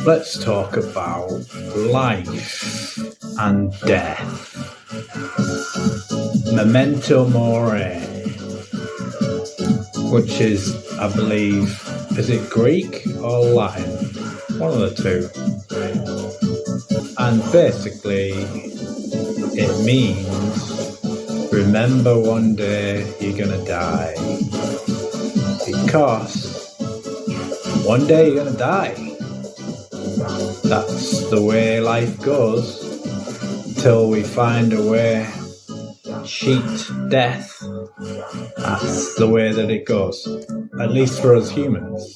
let's talk about life and death. Memento Mori, which is, I believe, is it Greek or Latin? One of the two. And basically, it means remember one day you're gonna die. Because one day you're gonna die. That's the way life goes till we find a way. Cheat death. That's the way that it goes. At least for us humans.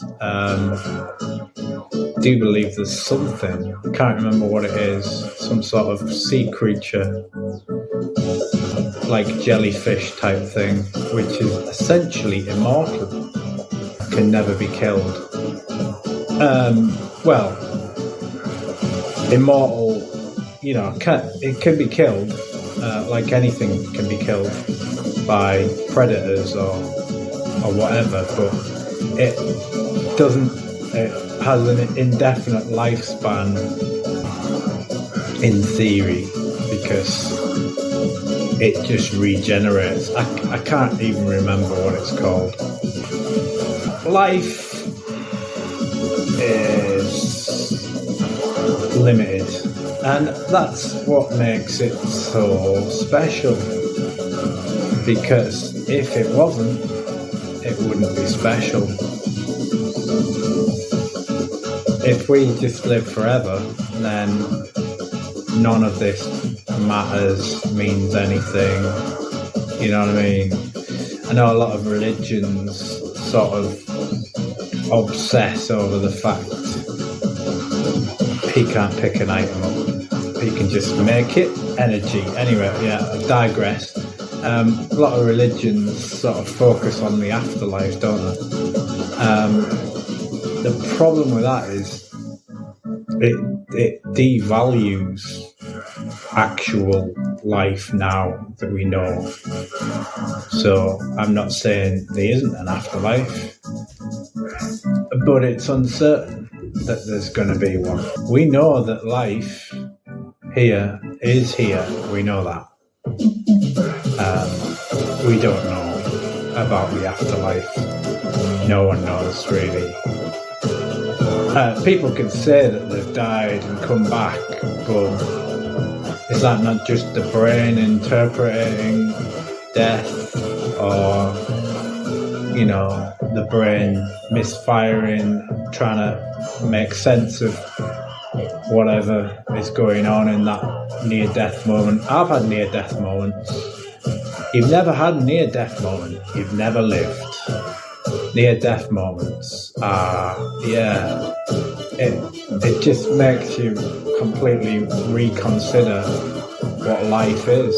Do believe there's something, I can't remember what it is, some sort of sea creature, like jellyfish type thing, which is essentially immortal, can never be killed. Well, immortal, you know, it can be killed, like anything can be killed by predators or whatever, but it doesn't. It has an indefinite lifespan in theory because it just regenerates. I can't even remember what it's called. Life is limited, and that's what makes it so special, because if it wasn't, it wouldn't be special. If we just live forever, then none of this matters, means anything. You know what I mean? I know a lot of religions sort of obsess over the fact he can't pick an item up. He can just make it energy. Anyway, yeah, I digress. A lot of religions sort of focus on the afterlife, don't they? The problem with that is it devalues actual life now that we know. So I'm not saying there isn't an afterlife, but it's uncertain that there's going to be one. We know that life here is here. We know that. We don't know about the afterlife. No one knows really. People can say that they've died and come back, but is that not just the brain interpreting death, or, you know, the brain misfiring, trying to make sense of whatever is going on in that near-death moment? I've had near-death moments. You've never had a near-death moment. You've never lived. Near-death moments are, it just makes you completely reconsider what life is,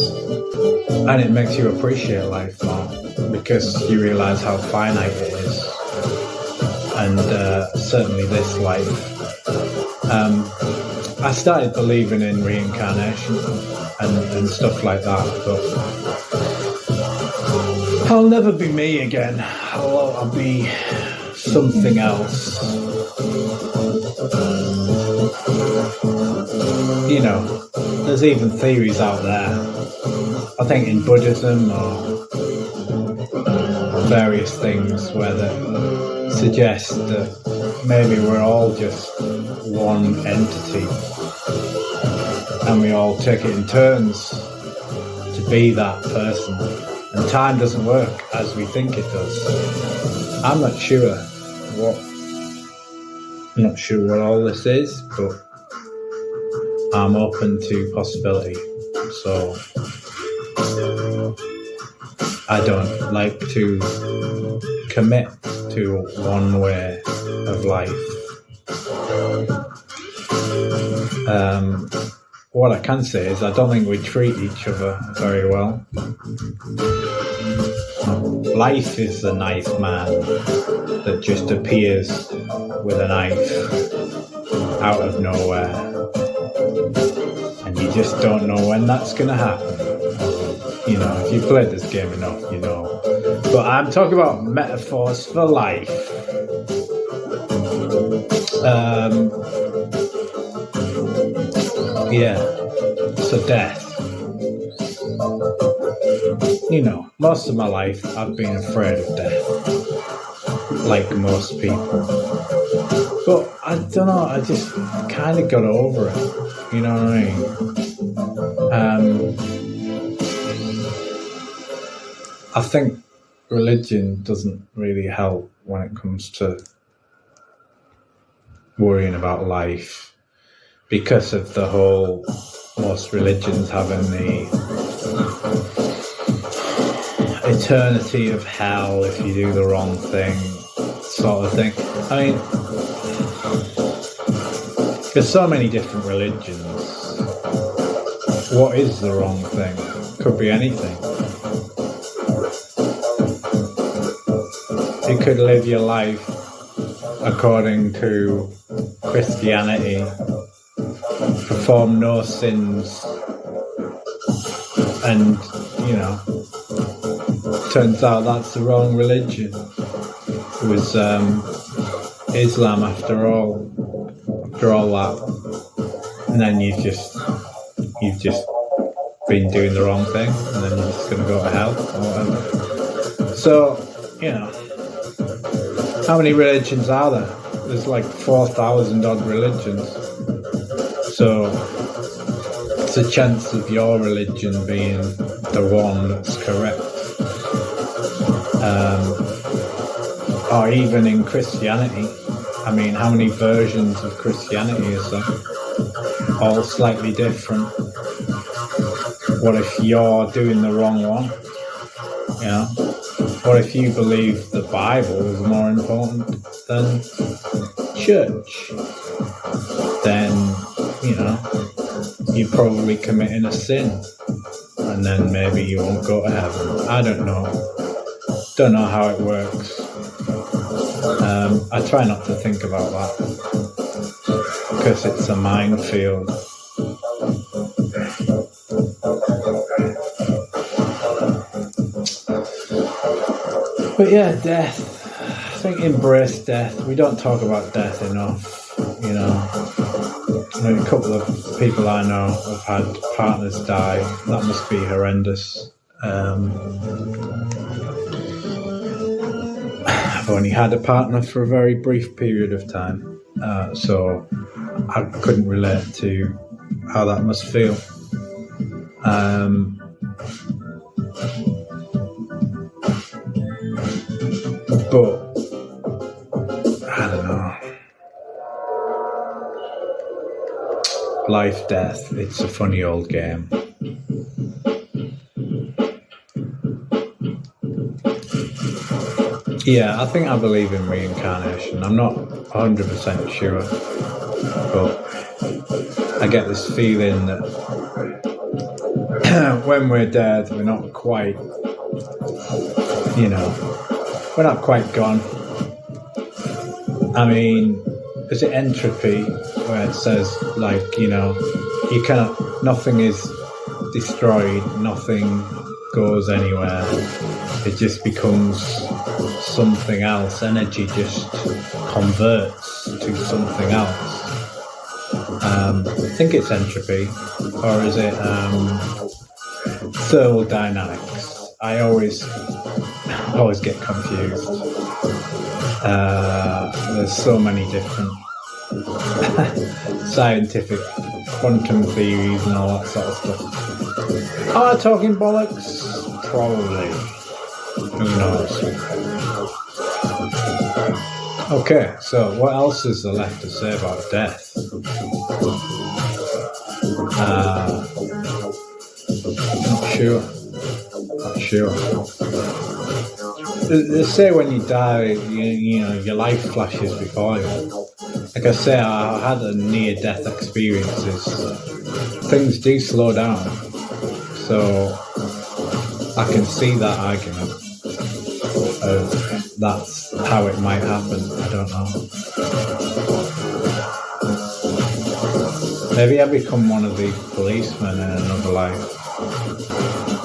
and it makes you appreciate life more because you realise how finite it is, and certainly this life. I started believing in reincarnation and stuff like that, but I'll never be me again. I'll be something else. You know, there's even theories out there, I think in Buddhism or various things, where they suggest that maybe we're all just one entity and we all take it in turns to be that person. And time doesn't work as we think it does. I'm not sure what all this is, but I'm open to possibility. So I don't like to commit to one way of life. What I can say is I don't think we treat each other very well. Life is the knife man that just appears with a knife out of nowhere, and you just don't know when that's going to happen. You know, if you've played this game enough, you know. But I'm talking about metaphors for life. Um, yeah, so death. Most of my life I've been afraid of death, like most people. But I don't know, I just kind of got over it, you know what I mean? I think religion doesn't really help when it comes to worrying about life, because of the whole, most religions having the eternity of hell if you do the wrong thing sort of thing. I mean, there's so many different religions. What is the wrong thing? Could be anything. You could live your life according to Christianity, perform no sins, and turns out that's the wrong religion. It was Islam after all that, and then you've just been doing the wrong thing, and then you're just going to go to hell or whatever. So how many religions are there? There's like 4,000 odd religions. So it's a chance of your religion being the one that's correct. Or even in Christianity, I mean, how many versions of Christianity is there? All slightly different. What if you're doing the wrong one? What if you believe the Bible is more important than church? Then, you're probably committing a sin, and then maybe you won't go to heaven. I don't know. Don't know how it works. I try not to think about that, because it's a minefield. But yeah, death. I think embrace death. We don't talk about death enough, A couple of people I know have had partners die. That must be horrendous. I've only had a partner for a very brief period of time, so I couldn't relate to how that must feel. But I don't know. Life, death, it's a funny old game. Yeah, I think I believe in reincarnation. I'm not 100% sure, but I get this feeling that when we're dead, we're not quite, we're not quite gone. I mean, is it entropy where it says, you cannot, nothing is destroyed, nothing goes anywhere. It just becomes something else. Energy just converts to something else. I think it's entropy, or is it thermodynamics? I always get confused. There's so many different scientific quantum theories and all that sort of stuff. Am I talking bollocks? Probably. Who knows? Okay, so what else is there left to say about death? Not sure. They say when you die, your life flashes before you. Like I say, I had a near-death experiences. Things do slow down, so I can see that argument of that's how it might happen. I don't know. Maybe I become one of these policemen in another life.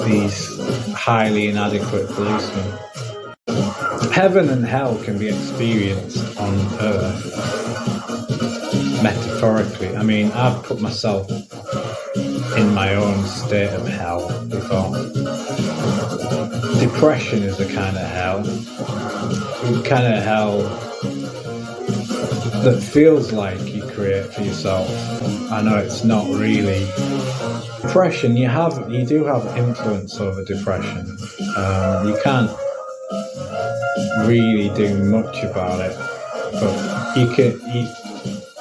These highly inadequate policemen. Heaven and hell can be experienced on Earth. metaphorically. I mean, I've put myself in my own state of hell before. Depression is a kind of hell. A kind of hell that feels like you create for yourself. I know it's not really. Depression, you do have influence over depression. You can't really do much about it, but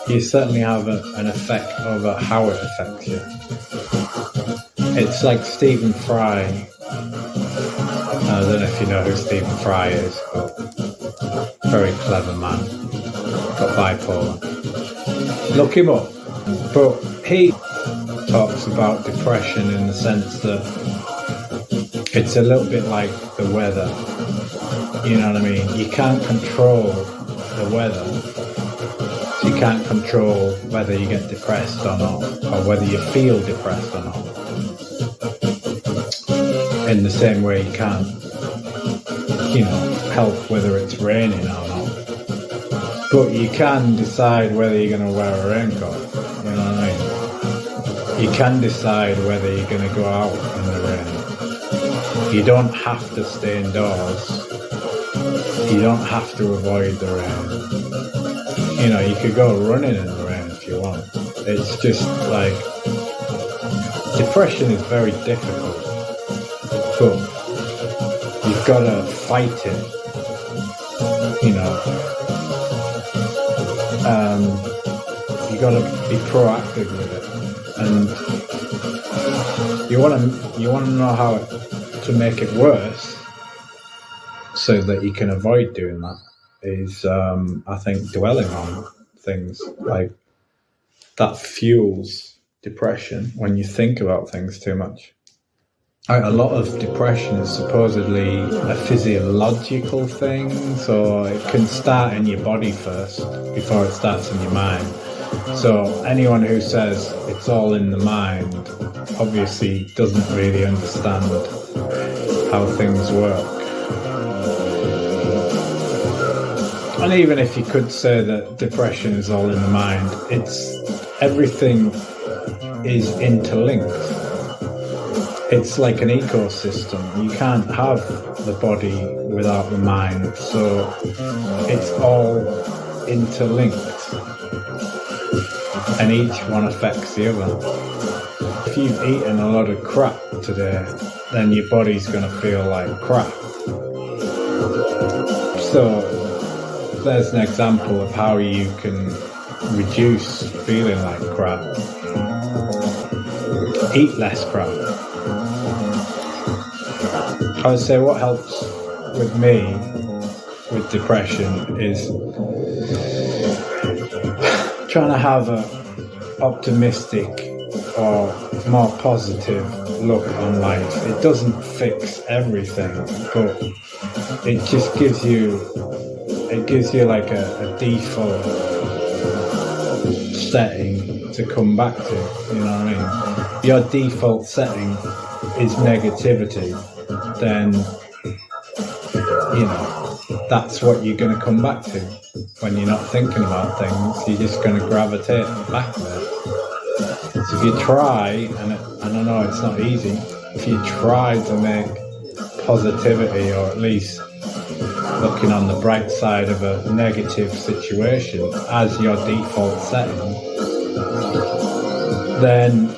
you certainly have an effect over how it affects you. It's like Stephen Fry. I don't know if you know who Stephen Fry is, but very clever man. Got bipolar. Look him up. But he talks about depression in the sense that it's a little bit like the weather. You know what I mean? You can't control the weather. You can't control whether you get depressed or not, or whether you feel depressed or not. In the same way you can't, help whether it's raining or not. But you can decide whether you're going to wear a raincoat. You know what I mean? You can decide whether you're going to go out in the rain. You don't have to stay indoors. You don't have to avoid the rain. You could go running in the rain if you want. It's just like, depression is very difficult, but you've got to fight it. You got to be proactive with it, and you want to know how to make it worse, so that you can avoid doing that. Is I think dwelling on things like that fuels depression when you think about things too much. A lot of depression is supposedly a physiological thing, so it can start in your body first before it starts in your mind. So anyone who says it's all in the mind obviously doesn't really understand how things work. And even if you could say that depression is all in the mind, everything is interlinked. It's like an ecosystem. You can't have the body without the mind, so it's all interlinked, and each one affects the other. If you've eaten a lot of crap today, then your body's going to feel like crap. So there's an example of how you can reduce feeling like crap. Eat less crap. I would say what helps with me with depression is trying to have an optimistic or more positive look on life. It doesn't fix everything, but it just gives you like a default setting to come back to. You know what I mean? Your default setting is negativity, then that's what you're going to come back to. When you're not thinking about things, you're just going to gravitate back there. So if you try, and I know it's not easy, if you try to make positivity, or at least looking on the bright side of a negative situation as your default setting, then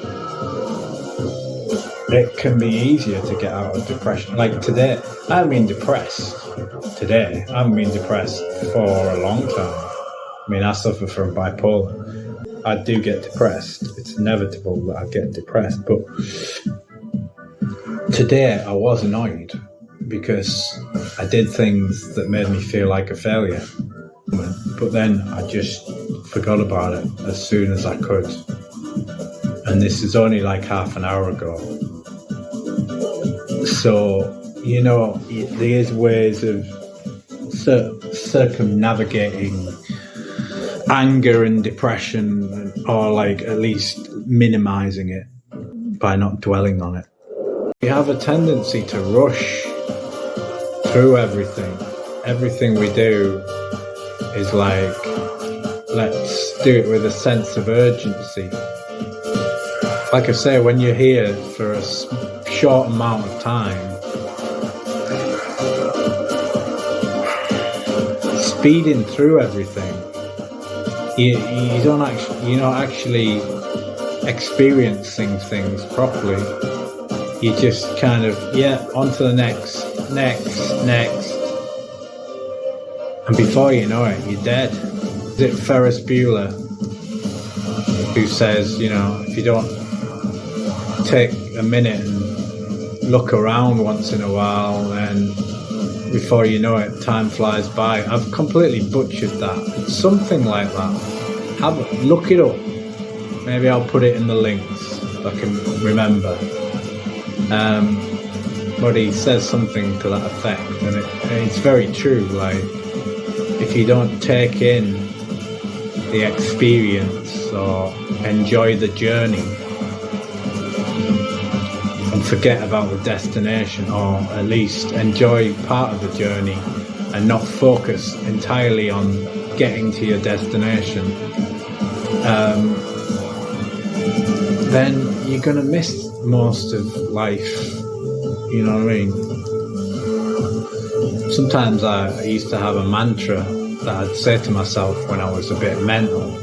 it can be easier to get out of depression. Like today, I haven't been depressed. I haven't been depressed for a long time. I mean, I suffer from bipolar. I do get depressed. It's inevitable that I get depressed. But today I was annoyed because I did things that made me feel like a failure. But then I just forgot about it as soon as I could. And this is only like half an hour ago. So, there is ways of circumnavigating anger and depression, or like at least minimizing it by not dwelling on it. We have a tendency to rush through everything. Everything we do is like let's do it with a sense of urgency. Like I say, when you're here for a short amount of time, speeding through everything, you're not actually experiencing things properly. You just kind of, on to the next. And before you know it, you're dead. Is it Ferris Bueller who says, if you don't take a minute and look around once in a while, and before you know it, time flies by. I've completely butchered that. It's something like that. Look it up. Maybe I'll put it in the links if I can remember. But he says something to that effect, and it's very true. Like, if you don't take in the experience or enjoy the journey and forget about the destination, or at least enjoy part of the journey and not focus entirely on getting to your destination, then you're going to miss most of life. You know what I mean? Sometimes I used to have a mantra that I'd say to myself when I was a bit mental,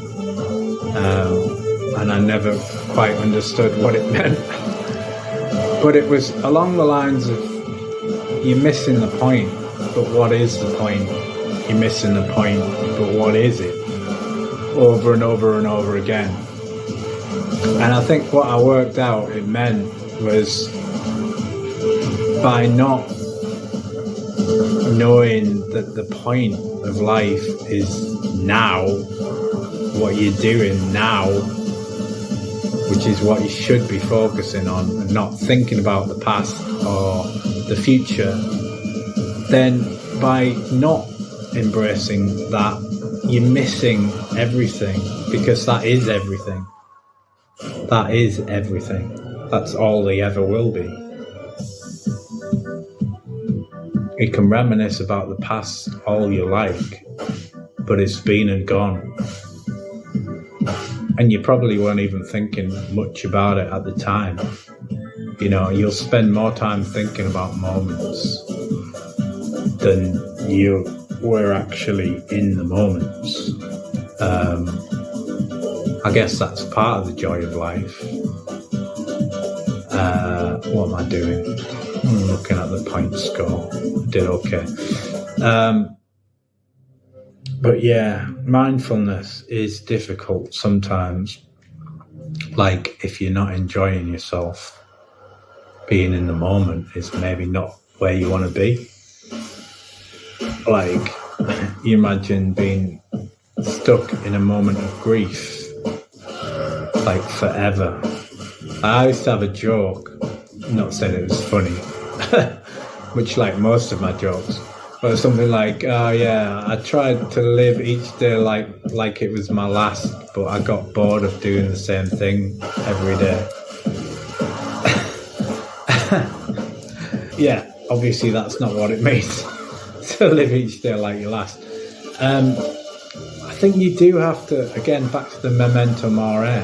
and I never quite understood what it meant. But it was along the lines of, you're missing the point, but what is the point? You're missing the point, but what is it? Over and over and over again. And I think what I worked out it meant was, by not knowing that the point of life is now, what you're doing now, which is what you should be focusing on, and not thinking about the past or the future, then by not embracing that, you're missing everything, because that is everything. That is everything. That's all they ever will be. You can reminisce about the past all you like, but it's been and gone. And you probably weren't even thinking much about it at the time. You'll spend more time thinking about moments than you were actually in the moments. I guess that's part of the joy of life. What am I doing? I'm looking at the point score. I did okay. But yeah, mindfulness is difficult sometimes. Like, if you're not enjoying yourself, being in the moment is maybe not where you want to be. Like, you imagine being stuck in a moment of grief, like forever. I used to have a joke, not saying it was funny, which like most of my jokes, but something like, I tried to live each day like it was my last, but I got bored of doing the same thing every day. Yeah, obviously that's not what it means to live each day like your last. I think you do have to, again, back to the memento mori,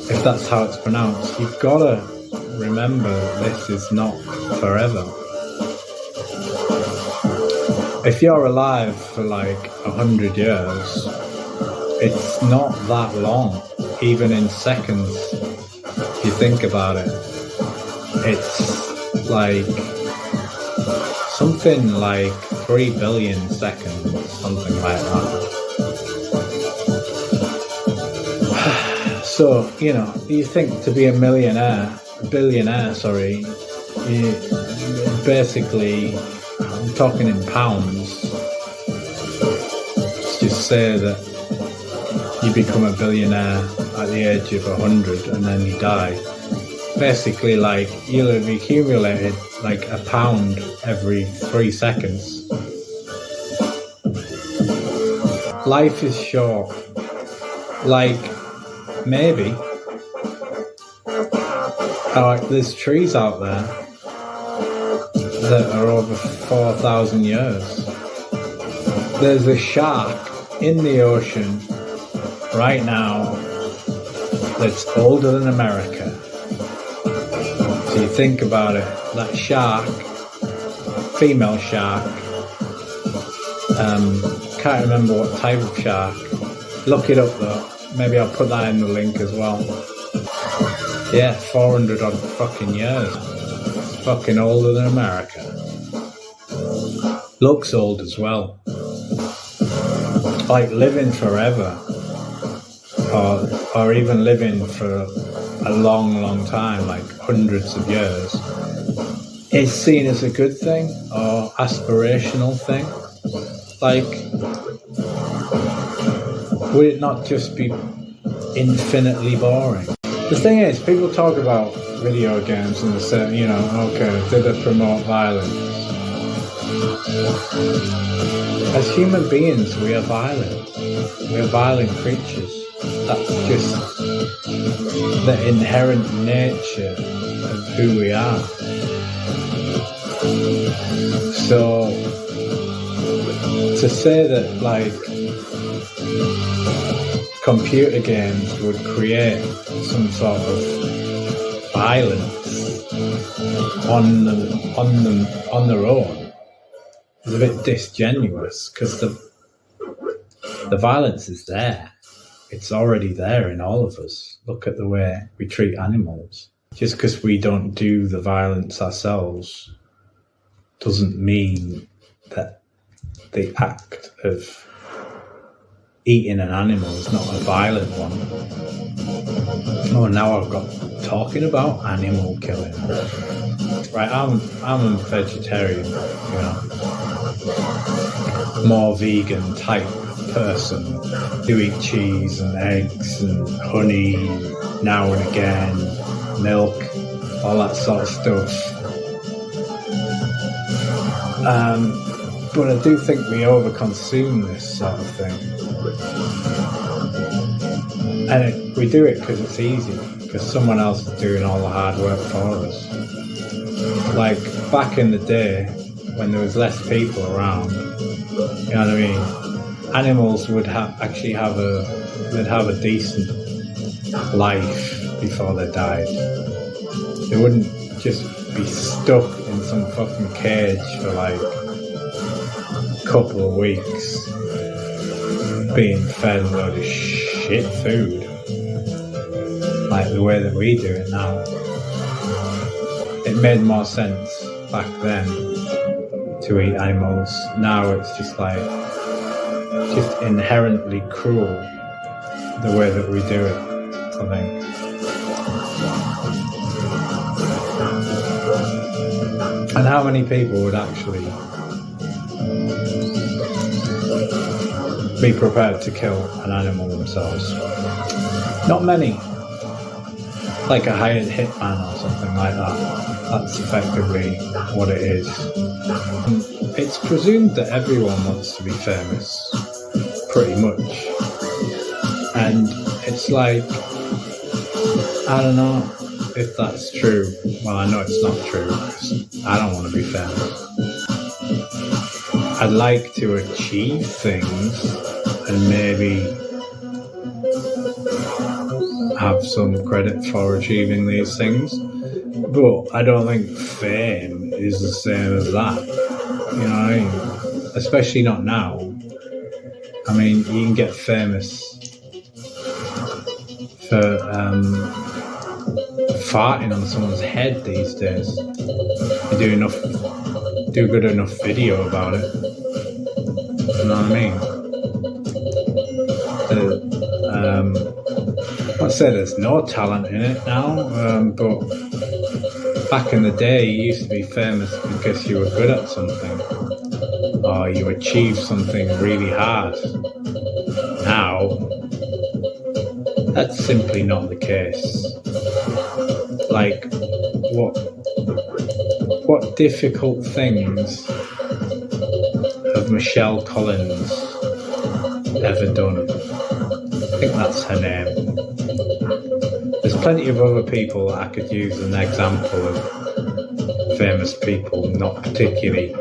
if that's how it's pronounced, you've got to remember this is not forever. If you're alive for like 100 years, it's not that long, even in seconds. If you think about it, it's like something like 3 billion seconds, something like that. So, you think to be a billionaire, you basically, I'm talking in pounds, let's just say that you become a billionaire at the age of 100 and then you die. Basically, like, you'll have accumulated like £1 every 3 seconds. Life is short. Like, maybe. There's trees out there that are over 4,000 years. There's a shark in the ocean right now that's older than America. So you think about it, that shark, female shark, can't remember what type of shark. Look it up though. Maybe I'll put that in the link as well. Yeah, 400 odd fucking years. It's fucking older than America. Looks old as well. Like living forever. Or even living for a long, long time, like hundreds of years, is seen as a good thing or aspirational thing. Like, would it not just be infinitely boring? The thing is, people talk about video games and they say, you know, okay, do they promote violence? As human beings, we are violent. We are violent creatures. That's just the inherent nature of who we are. So, to say that, like, computer games would create some sort of violence on their own is a bit disingenuous, because the violence is there. It's already there in all of us. Look at the way we treat animals. Just because we don't do the violence ourselves doesn't mean that the act of eating an animal is not a violent one. Oh, now I've got talking about animal killing. Right, I'm a vegetarian, you know, more vegan type person. Do eat cheese and eggs and honey now and again, milk, all that sort of stuff. But I do think we overconsume this sort of thing. And we do it because it's easy, because someone else is doing all the hard work for us. Like back in the day, when there was less people around, you know what I mean? Animals would actually have a decent life before they died. They wouldn't just be stuck in some fucking cage for like a couple of weeks, being fed a load of shit food, like the way that we do it now. It made more sense back then to eat animals. Now it's just like, just inherently cruel the way that we do it, I think. And how many people would actually be prepared to kill an animal themselves? Not many. Like a hired hitman or something like that. That's effectively what it is. It's presumed that everyone wants to be famous, pretty much. And it's like, I don't know if that's true. Well, I know it's not true, because I don't want to be famous. I'd like to achieve things and maybe have some credit for achieving these things, but I don't think fame is the same as that. You know what I mean? Especially not now. I mean, you can get famous for farting on someone's head these days. You do good enough video about it. You know what I mean? I'd say there's no talent in it now, but back in the day you used to be famous because you were good at something, or you achieved something really hard. Now, that's simply not the case. Like, what difficult things have Michelle Collins ever done? I think that's her name. There's plenty of other people that I could use as an example of famous people not particularly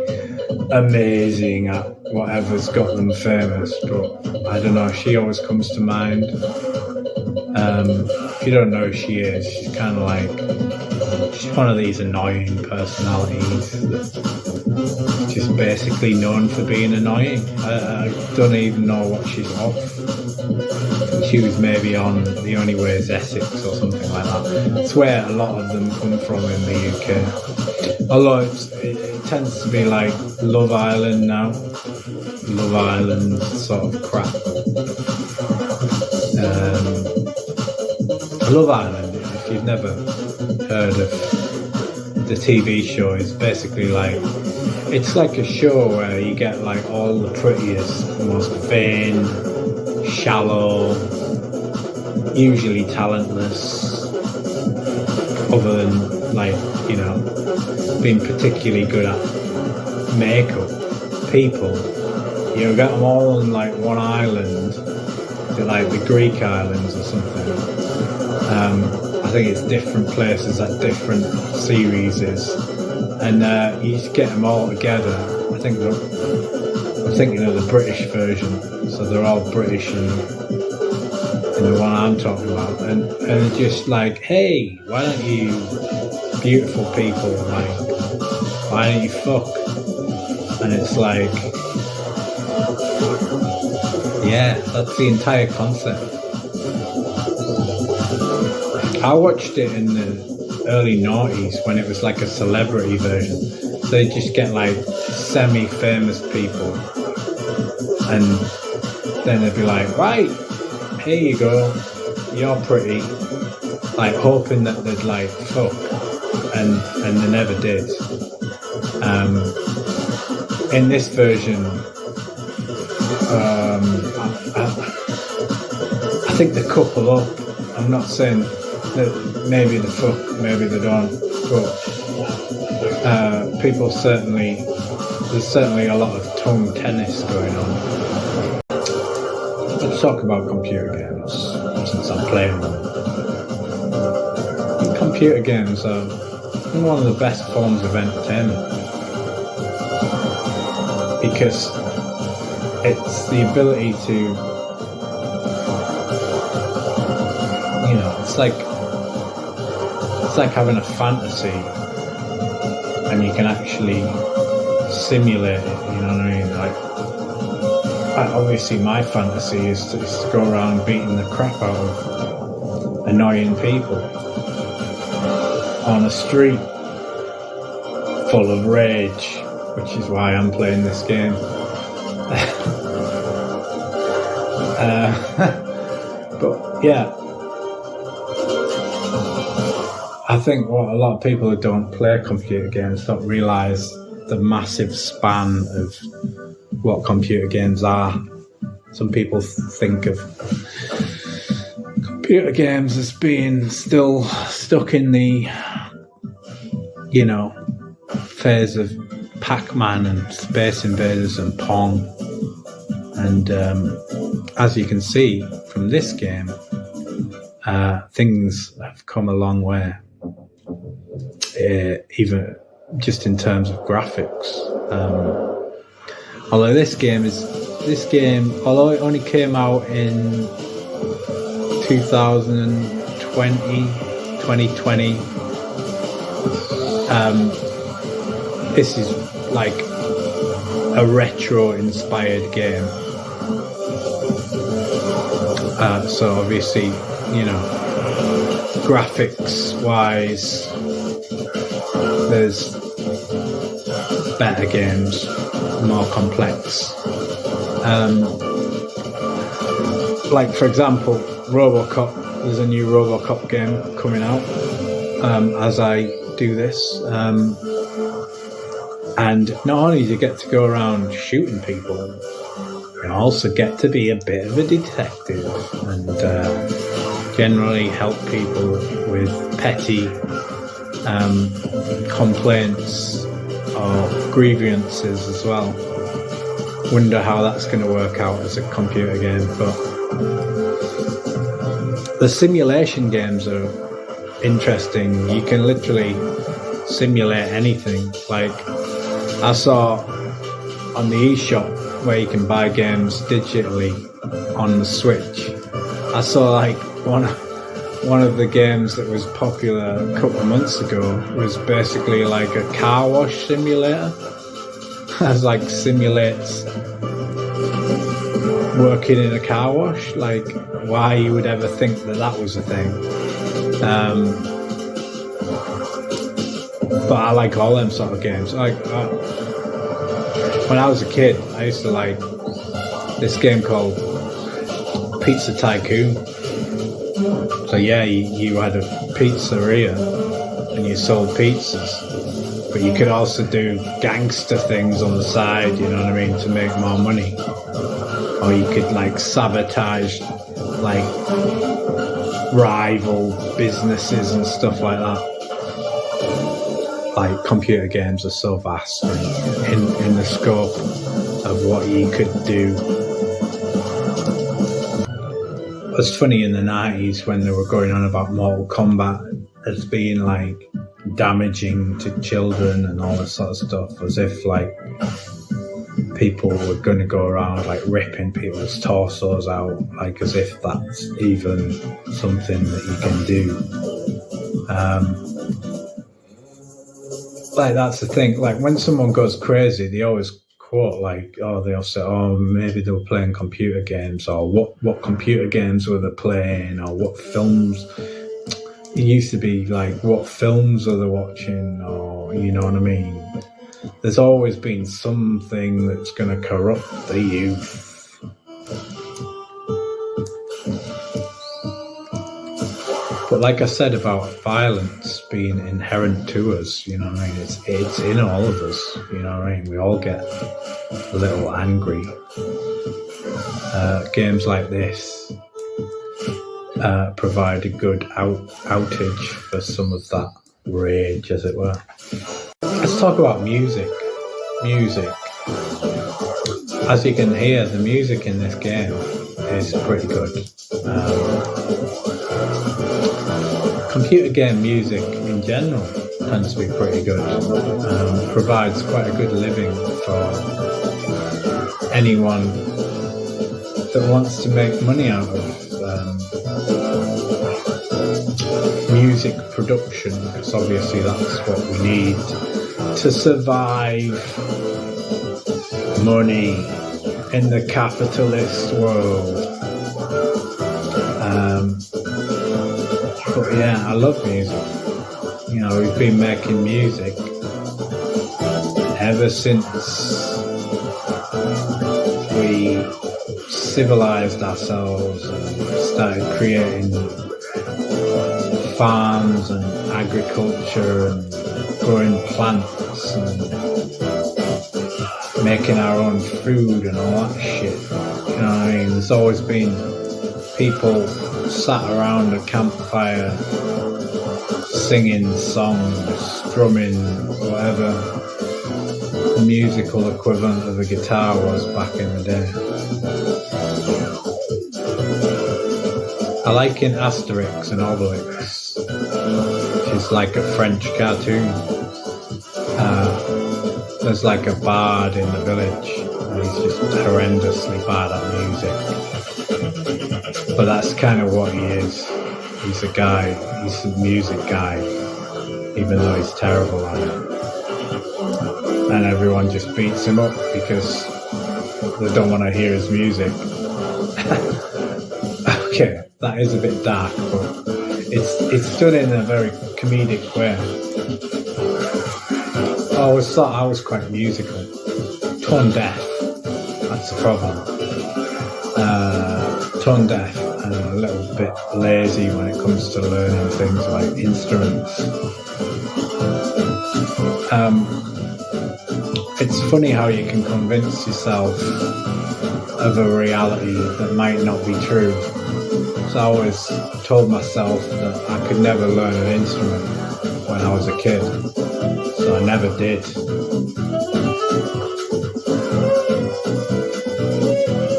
amazing at whatever's got them famous, but I don't know, she always comes to mind. If you don't know who she is, she's kind of like, she's one of these annoying personalities that's just basically known for being annoying. I don't even know what she's off. She was maybe on The Only Way is Essex or something like that. It's where a lot of them come from in the UK. Although it tends to be like Love Island now. Love Island sort of crap. Love Island, if you've never heard of the TV show, is basically like, it's like a show where you get like all the prettiest, most vain, shallow, usually talentless, other than like, you know, being particularly good at makeup people. You get them all on like one island, like the Greek islands or something. I think it's different places at different series, and you just get them all together. I'm thinking of the British version, so they're all British in the one I'm talking about, and it's just like, hey, why don't you beautiful people, like, why don't you fuck? And it's like, yeah, that's the entire concept. I watched it in the early noughties when it was like a celebrity version. So they just get like semi-famous people, and then they'd be like, right, here you go, you're pretty, like hoping that they'd like fuck, and they never did. In this version, I think they couple up. I'm not saying that maybe they fuck, maybe they don't, but people certainly, there's certainly a lot of tongue tennis going on. Let's talk about computer games, since I'm playing them. Computer games are one of the best forms of entertainment, because it's the ability to, you know, it's like having a fantasy, and you can actually simulate it. You know what I mean? Like, obviously, my fantasy is to go around beating the crap out of annoying people on a street full of rage, which is why I'm playing this game. But yeah, I think what a lot of people who don't play computer games don't realise the massive span of what computer games are. Some people think of computer games as being still stuck in the, you know, phase of Pac-Man and Space Invaders and Pong. And as you can see from this game, things have come a long way, even just in terms of graphics. Although this game, although it only came out in 2020, this is like a retro-inspired game. So obviously, you know, graphics-wise, there's better games, more complex. Like, for example, RoboCop. There's a new RoboCop game coming out as I do this. And not only do you get to go around shooting people, you also get to be a bit of a detective and generally help people with petty complaints or grievances as well. Wonder how that's going to work out as a computer game, but the simulation games are interesting. You can literally simulate anything. Like, I saw on the eShop where you can buy games digitally, on the Switch. I saw like one of the games that was popular a couple of months ago was basically like a car wash simulator. It like simulates working in a car wash. Like, why you would ever think that was a thing. But I like all them sort of games. Like when I was a kid, I used to like this game called Pizza Tycoon. So yeah, you had a pizzeria and you sold pizzas, but you could also do gangster things on the side, you know what I mean, to make more money. Or you could like sabotage like rival businesses and stuff like that. Like, computer games are so vast in the scope of what you could do. It was funny in the 90s when they were going on about Mortal Kombat as being like damaging to children and all that sort of stuff, as if like people were going to go around like ripping people's torsos out, like as if that's even something that you can do. Like, that's the thing, like when someone goes crazy, they always quote like, they'll say, maybe they were playing computer games, or what computer games were they playing, or what films. It used to be like, what films are they watching, or you know what I mean. There's always been something that's going to corrupt the youth. But like I said about violence being inherent to us, you know what I mean, it's in all of us, you know what I mean, we all get a little angry. Games like this provide a good outage for some of that rage, as it were. Let's talk about music. As you can hear, the music in this game is pretty good. Computer game music in general tends to be pretty good. Provides quite a good living for anyone that wants to make money out of music production, because obviously that's what we need to survive. Money in the capitalist world. But yeah, I love music. You know, we've been making music ever since we civilized ourselves and started creating farms and agriculture and growing plants and making our own food and all that shit. You know what I mean? There's always been people sat around a campfire singing songs, strumming, whatever the musical equivalent of a guitar was back in the day. I like in Asterix and Obelix, which is like a French cartoon. There's like a bard in the village, and he's just horrendously bad at music. But that's kind of what he is. He's a guy, he's a music guy, even though he's terrible at it. And everyone just beats him up because they don't want to hear his music. Okay, that is a bit dark, but it's done in a very comedic way. I always thought I was quite musical. Tone deaf, that's the problem. Tone deaf and a little bit lazy when it comes to learning things like instruments. It's funny how you can convince yourself of a reality that might not be true. So I always told myself that I could never learn an instrument when I was a kid. So I never did.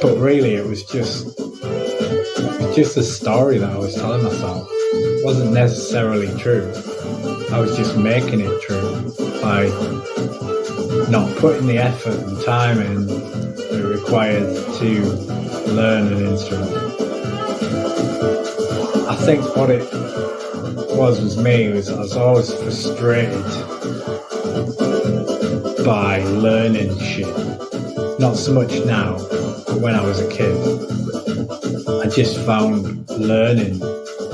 But really, it was just a story that I was telling myself. It wasn't necessarily true. I was just making it true by not putting the effort and time in that required to learn an instrument. I think what it was me was I was always frustrated by learning shit. Not so much now, but when I was a kid, I just found learning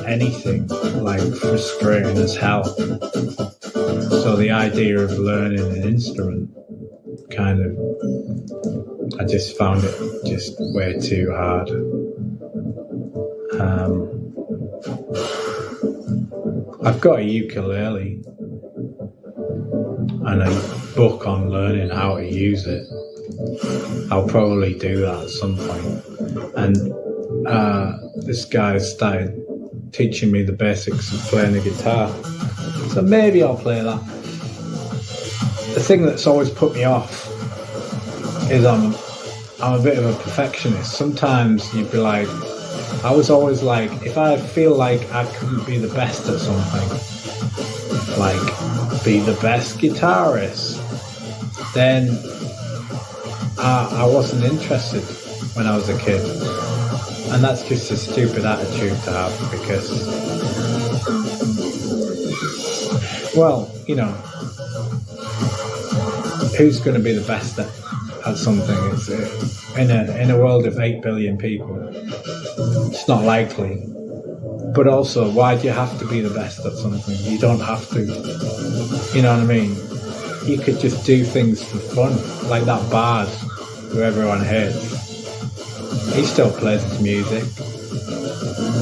anything like frustrating as hell. So the idea of learning an instrument I just found it just way too hard. I've got a ukulele and a book on learning how to use it. I'll probably do that at some point. And this guy started teaching me the basics of playing the guitar. So maybe I'll play that. The thing that's always put me off is I'm a bit of a perfectionist. Sometimes you'd be like, I was always like, if I feel like I couldn't be the best at something, like be the best guitarist, then I wasn't interested when I was a kid. And that's just a stupid attitude to have because, well, you know, who's going to be the best at something? It's in a world of 8 billion people, it's not likely. But also, why do you have to be the best at something? You don't have to. You know what I mean? You could just do things for fun, like that Bard, who everyone hates. He still plays his music.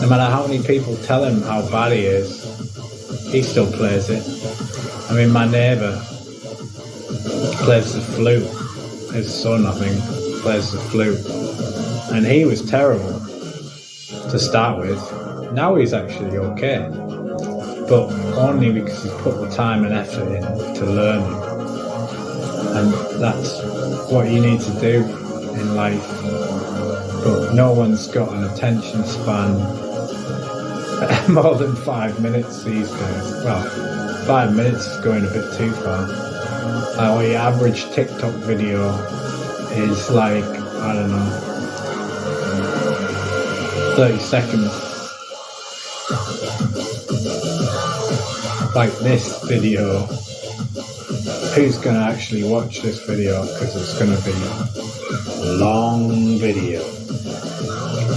No matter how many people tell him how bad he is, he still plays it. I mean, my neighbour plays the flute. His son, I think, plays the flute. And he was terrible to start with. Now he's actually okay. But only because he's put the time and effort in to learning. And that's what you need to do in life. But no one's got an attention span more than 5 minutes these days. Well, 5 minutes is going a bit too far. The average TikTok video is like, I don't know, 30 seconds. Like this video, who's going to actually watch this video? Because it's going to be a long video.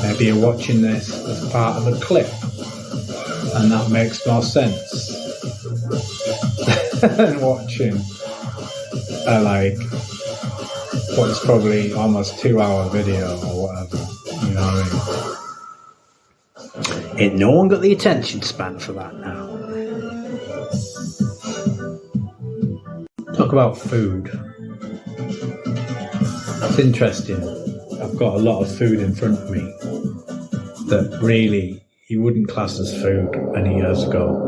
Maybe you're watching this as part of a clip, and that makes more sense than watching like what's probably almost 2-hour video or whatever. You know what I mean? Ain't no one got the attention span for that now. Talk about food. It's interesting. I've got a lot of food in front of me that really you wouldn't class as food many years ago.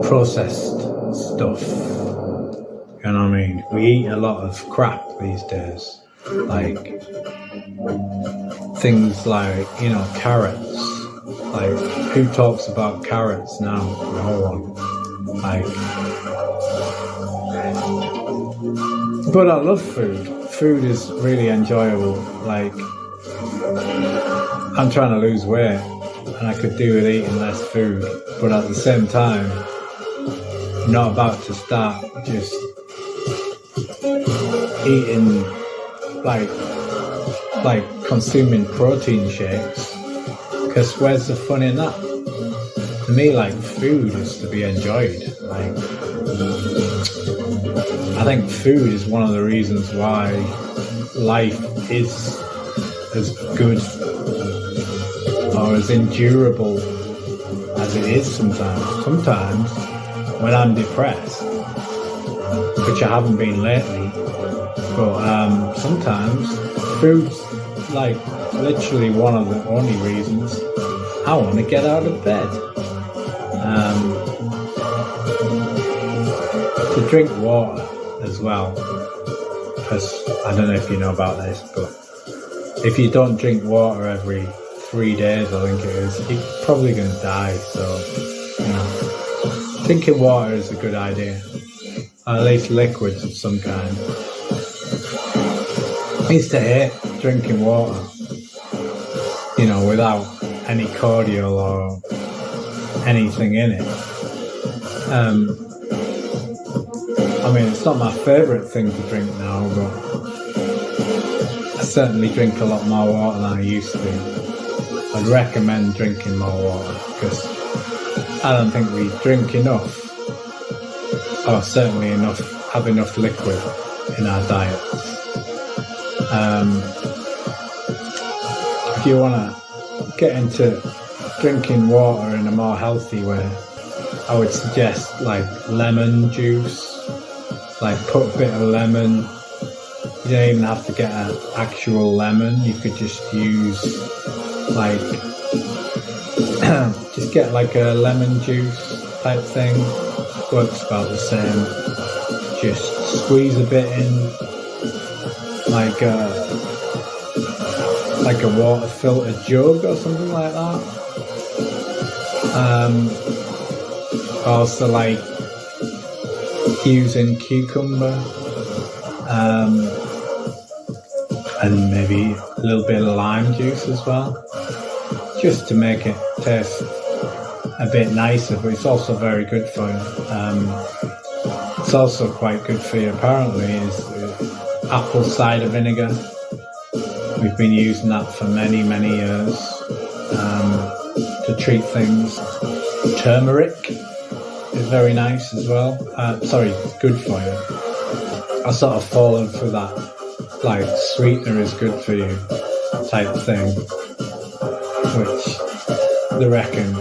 Processed stuff. You know what I mean? We eat a lot of crap these days. Like things like, you know, carrots. Like, who talks about carrots now? No one. Like, but I love food. Food is really enjoyable. Like, I'm trying to lose weight and I could do with eating less food, but at the same time, I'm not about to start just eating like consuming protein shakes, because where's the fun in that? To me, like, food is to be enjoyed. Like, I think food is one of the reasons why life is as good or as endurable as it is sometimes. Sometimes when I'm depressed, which I haven't been lately, but sometimes food's like literally one of the only reasons I want to get out of bed. To drink water as well, because I don't know if you know about this, but if you don't drink water every 3 days, I think it is, you're probably going to die. So, you know, drinking water is a good idea, or at least liquids of some kind. I used to hate drinking water, you know, without any cordial or anything in it. I mean, it's not my favourite thing to drink now, but I certainly drink a lot more water than I used to. I'd recommend drinking more water because I don't think we drink enough, or certainly have enough liquid in our diets. If you want to get into drinking water in a more healthy way, I would suggest like lemon juice. Like put a bit of lemon. You don't even have to get an actual lemon. You could just use like just get like a lemon juice type thing. Works about the same. Just squeeze a bit in, like a water filter jug or something like that. Also like using cucumber, and maybe a little bit of lime juice as well, just to make it taste a bit nicer, but it's also very good for you. It's also quite good for you apparently is apple cider vinegar. We've been using that for many years to treat things. Turmeric is very nice as well. Good for you. I sort of fallen for that, like sweetener is good for you type thing, which they reckon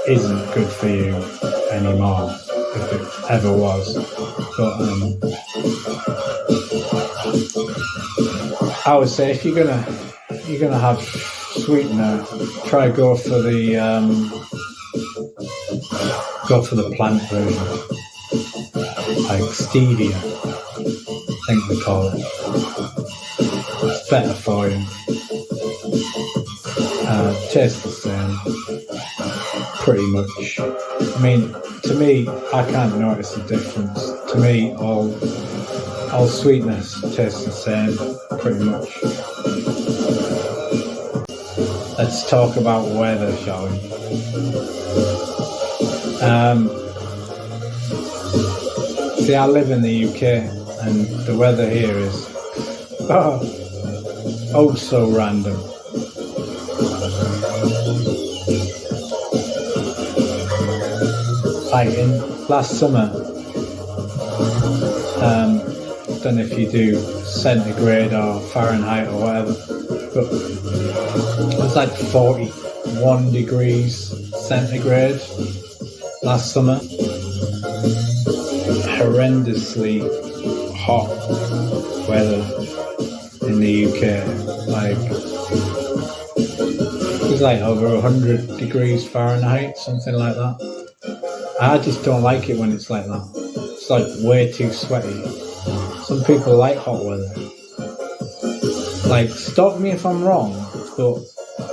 isn't good for you anymore, if it ever was. But I would say if you're gonna have sweetener, try go for the plant version, like stevia, I think they call it. It's better for you. Tastes the same, pretty much. I mean, to me, I can't notice the difference. To me, all sweetness tastes the same, pretty much. Let's talk about weather, shall we? See, I live in the UK, and the weather here is so random. Like in last summer, don't know if you do centigrade or Fahrenheit or whatever, but it was like 41 degrees centigrade last summer. Horrendously hot weather in the UK. Like it was like over 100 degrees Fahrenheit, something like that. I just don't like it when it's like that. It's like way too sweaty. Some people like hot weather. Like, stop me if I'm wrong, but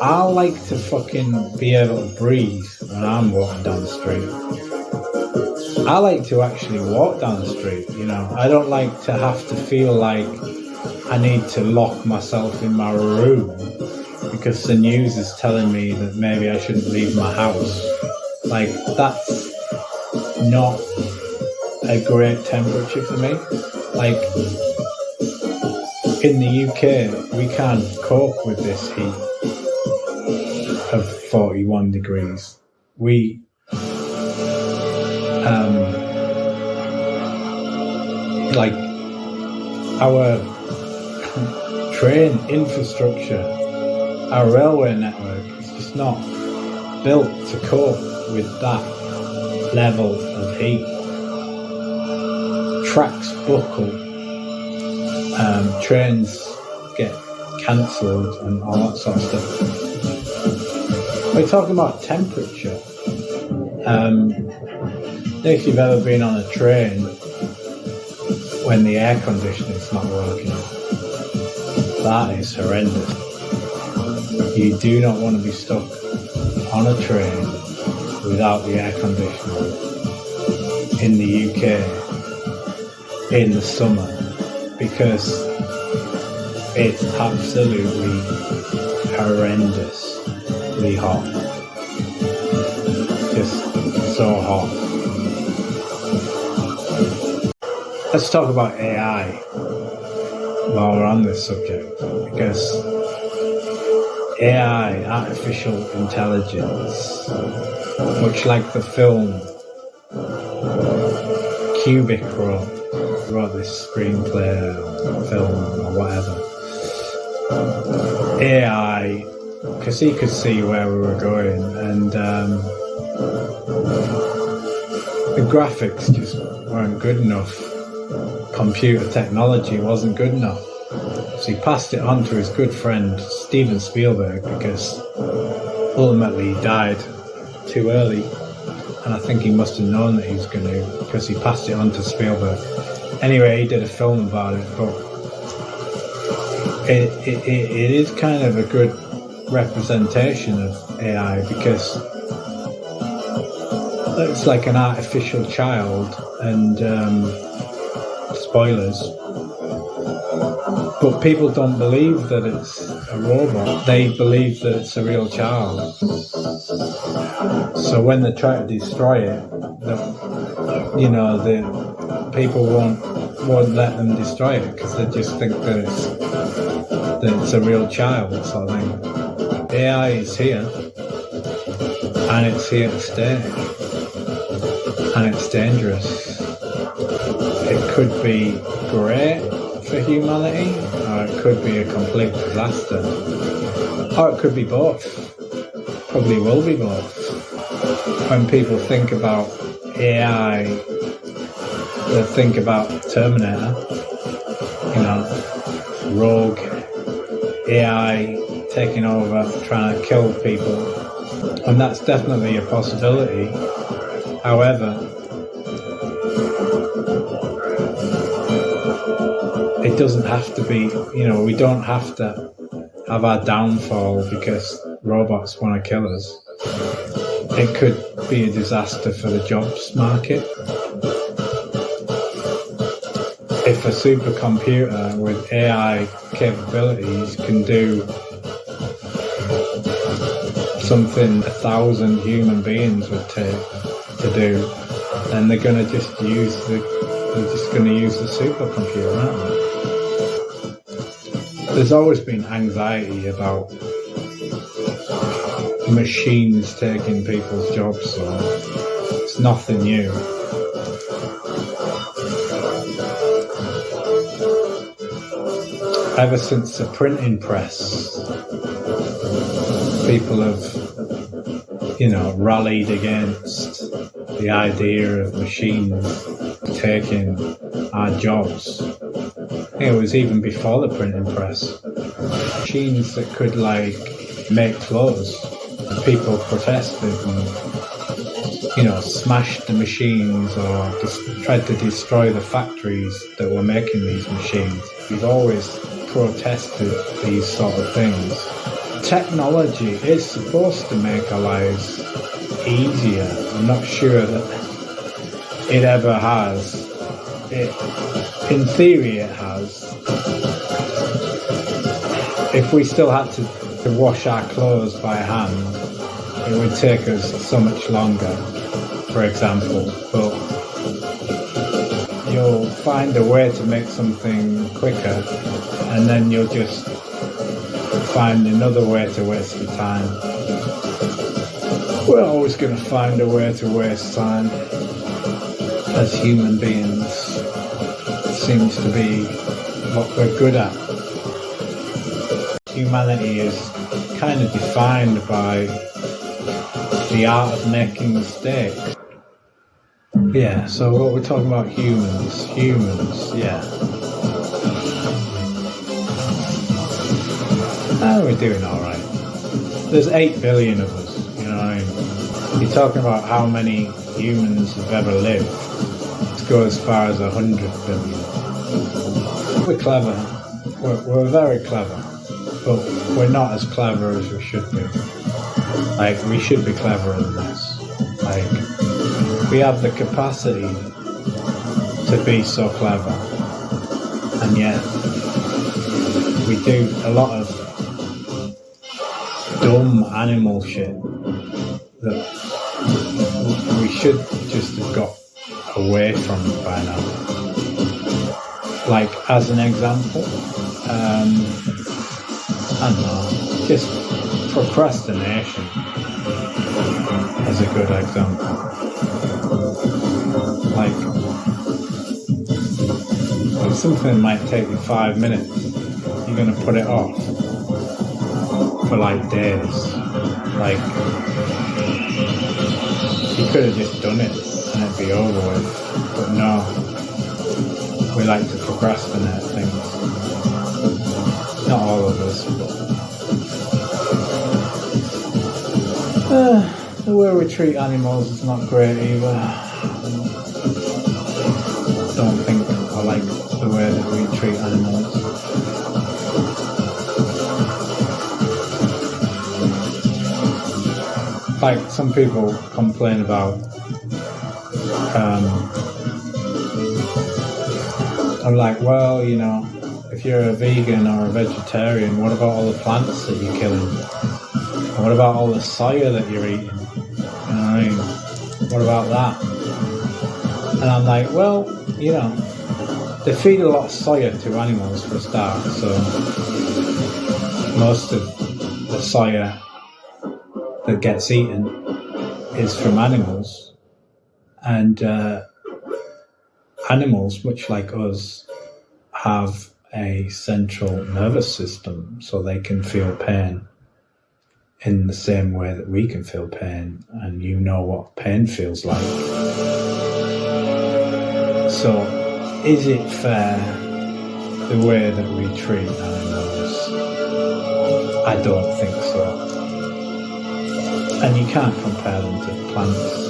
I like to fucking be able to breathe when I'm walking down the street. I like to actually walk down the street, you know. I don't like to have to feel like I need to lock myself in my room because the news is telling me that maybe I shouldn't leave my house. Like, that's not a great temperature for me. Like, in the UK, we can't cope with this heat of 41 degrees. We like our train infrastructure, our railway network is just not built to cope with that level of heat. Tracks buckle, trains get cancelled and all that sort of stuff. We're talking about temperature. If you've ever been on a train when the air conditioning's not working, that is horrendous. You do not want to be stuck on a train without the air conditioning in the UK in the summer, because It's absolutely horrendously hot. Just so hot. Let's talk about AI while we're on this subject, because AI, artificial intelligence, much like the film Kubrick wrote this screenplay or film or whatever. AI, because he could see where we were going, and the graphics just weren't good enough. Computer technology wasn't good enough. So he passed it on to his good friend Steven Spielberg, because ultimately he died too early. And I think he must have known that he was going to, because he passed it on to Spielberg. Anyway, he did a film about it, but it is kind of a good representation of AI, because it's like an artificial child, and spoilers, but people don't believe that it's a robot. They believe that it's a real child. So when they try to destroy it, the people won't let them destroy it, because they just think that it's a real child sort of thing. AI is here, and it's here to stay, and it's dangerous. It could be great for humanity, or it could be a complete disaster, or it could be both. Probably will be both. When people think about AI, they think about Terminator, rogue AI taking over, trying to kill people, and that's definitely a possibility. However, it doesn't have to be, we don't have to have our downfall because robots want to kill us. It could be a disaster for the jobs market. If a supercomputer with AI capabilities can do something 1,000 human beings would take to do, then they're going to just use the supercomputer, aren't they? There's always been anxiety about machines taking people's jobs, so it's nothing new. Ever since the printing press, people have, rallied against the idea of machines taking our jobs. It was even before the printing press. Machines that could make clothes. People protested and, smashed the machines or tried to destroy the factories that were making these machines. We've always protested these sort of things. Technology is supposed to make our lives easier. I'm not sure that it ever has. In theory it has. If we still had to wash our clothes by hand, it would take us so much longer, for example. But you'll find a way to make something quicker, and then you'll just find another way to waste your time. We're always going to find a way to waste time as human beings. It seems to be what we're good at. Humanity is kind of defined by the art of making mistakes. Yeah, so what we're talking about, humans, yeah. We're doing alright. There's 8 billion of us, you know what I mean? You're talking about how many humans have ever lived. Let's go as far as 100 billion. We're clever. We're very clever. But we're not as clever as we should be. We should be cleverer than this. We have the capacity to be so clever, and yet we do a lot of dumb animal shit that we should just have got away from by now. Like, as an example, I don't know, just procrastination as a good example. Like something might take you 5 minutes, you're going to put it off for like days. Like, you could have just done it and it'd be over with, but no, we like to procrastinate things. Not all of us, but the way we treat animals is not great either. Don't think I like the way that we treat animals. Like, some people complain about I'm like, well, you know, if you're a vegan or a vegetarian, what about all the plants that you're killing? And what about all the soya that you're eating? You know what I mean? What about that? And I'm like, well, you know, they feed a lot of soya to animals for a start, so most of the soya that gets eaten is from animals, and animals, much like us, have a central nervous system, so they can feel pain in the same way that we can feel pain, and you know what pain feels like. So, is it fair the way that we treat animals? I don't think so. And you can't compare them to plants.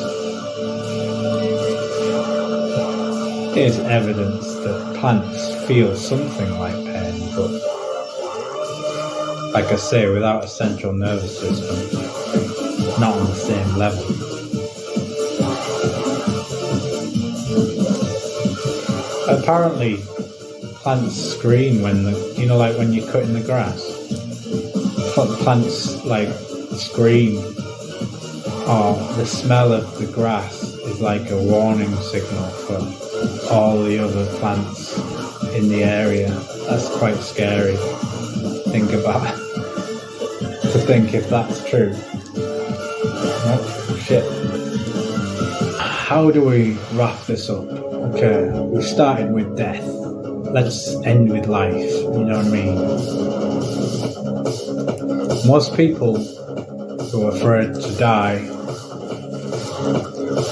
There's evidence that plants feel something like pain, but like I say, without a central nervous system, not on the same level. Apparently, plants scream when like when you're cutting the grass. Plants like scream, or the smell of the grass is like a warning signal for all the other plants in the area. That's quite scary. Think if that's true. Oh, shit. How do we wrap this up? Okay, we started with death. Let's end with life. You know what I mean? Most people who are afraid to die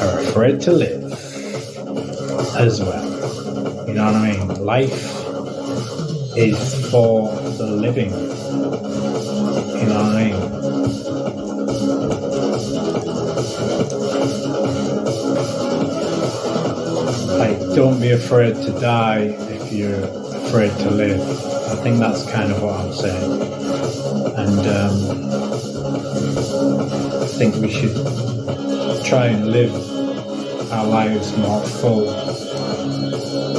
are afraid to live as well. You know what I mean? Life is for the living. You know what I mean? Like, don't be afraid to die if you're afraid to live. I think that's kind of what I'm saying. And I think we should try and live our lives more full,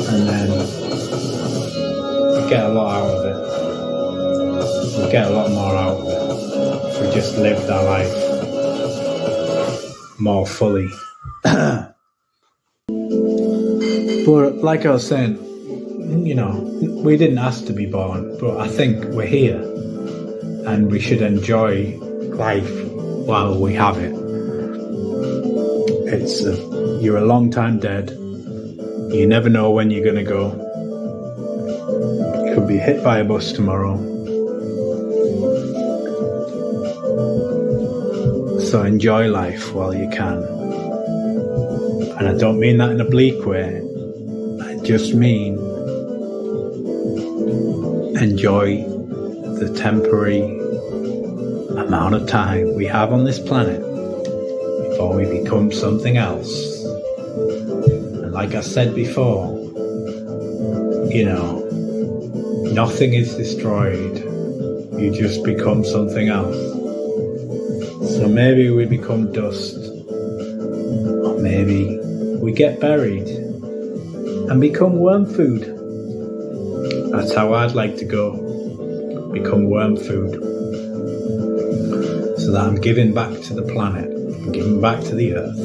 and then we get a lot out of it. We get a lot more out of it if we just lived our life more fully. But like I was saying, you know, we didn't ask to be born, but I think we're here and we should enjoy life while we have it. You're a long time dead. You never know when you're going to go. You could be hit by a bus tomorrow. So enjoy life while you can. And I don't mean that in a bleak way. I just mean enjoy the temporary amount of time we have on this planet before we become something else. And like I said before, you know, nothing is destroyed. You just become something else. So maybe we become dust, or maybe we get buried and become worm food. That's how I'd like to go. become worm food, so that I'm giving back to the planet, I'm giving back to the earth.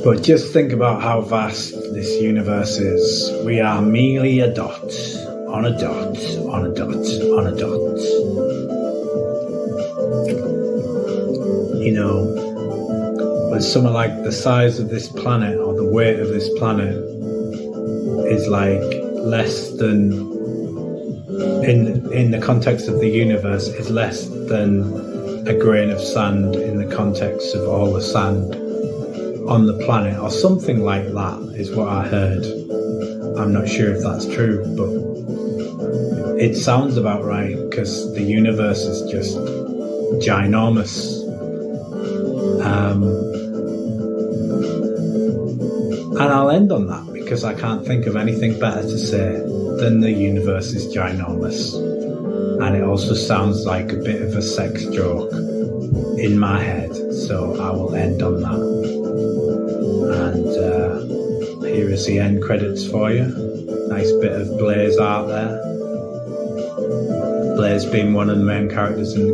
But just think about how vast this universe is. We are merely a dot on a dot on a dot on a dot. You know, but something like the size of this planet or the weight of this planet is like less than, in the context of the universe, is less than a grain of sand in the context of all the sand on the planet, or something like that is what I heard. I'm not sure if that's true, but it sounds about right, because the universe is just ginormous. And I'll end on that, because I can't think of anything better to say than the universe is ginormous. And it also sounds like a bit of a sex joke in my head, so I will end on that. And here is the end credits for you. Nice bit of Blaze art there. Blaze being one of the main characters in the